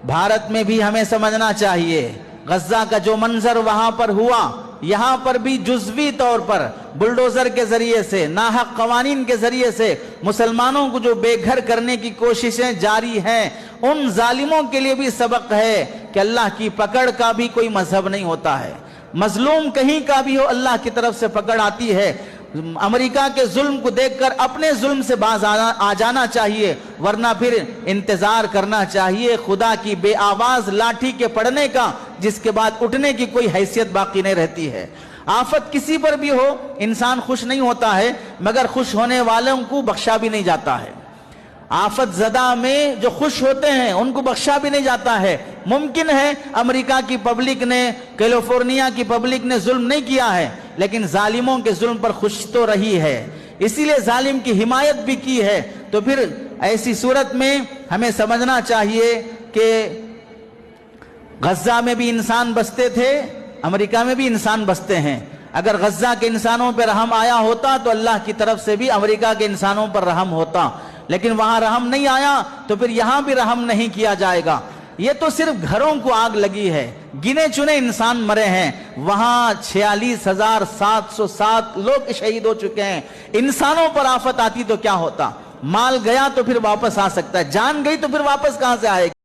भारत में भी हमें समझना चाहिए, गज्जा का जो मंजर वहां पर हुआ, यहां पर भी जुज़वी तौर पर बुलडोजर के जरिए से, नाहक कवानीन के जरिए से मुसलमानों को जो बेघर करने की कोशिशें जारी हैं, उन जालिमों के लिए भी सबक है कि अल्लाह की पकड़ का भी कोई मजहब नहीं होता है। मजलूम कहीं का भी हो, अल्लाह की तरफ से पकड़ आती है। अमेरिका के जुल्म को देखकर अपने जुल्म से बाज आ जाना चाहिए, वरना फिर इंतजार करना चाहिए खुदा की बेआवाज लाठी के पड़ने का, जिसके बाद उठने की कोई हैसियत बाकी नहीं रहती है। आफत किसी पर भी हो, इंसान खुश नहीं होता है, मगर खुश होने वालों को बख्शा भी नहीं जाता है। आफत ज़दा में जो खुश होते हैं उनको बख्शा भी नहीं जाता है। मुमकिन है अमेरिका की पब्लिक ने, कैलिफोर्निया की पब्लिक ने जुल्म नहीं किया है, लेकिन जालिमों के जुल्म पर खुश तो रही है, इसीलिए जालिम की हिमायत भी की है। तो फिर ऐसी सूरत में हमें समझना चाहिए कि गज्जा में भी इंसान बसते थे, अमेरिका में भी इंसान बसते हैं। अगर गज्जा के इंसानों पर रहम आया होता तो अल्लाह की तरफ से भी अमेरिका के इंसानों पर रहम होता, लेकिन वहां रहम नहीं आया तो फिर यहां भी रहम नहीं किया जाएगा। ये तो सिर्फ घरों को आग लगी है, गिने चुने इंसान मरे हैं। वहां 46,707 लोग शहीद हो चुके हैं। इंसानों पर आफत आती तो क्या होता? माल गया तो फिर वापस आ सकता है, जान गई तो फिर वापस कहां से आएगी?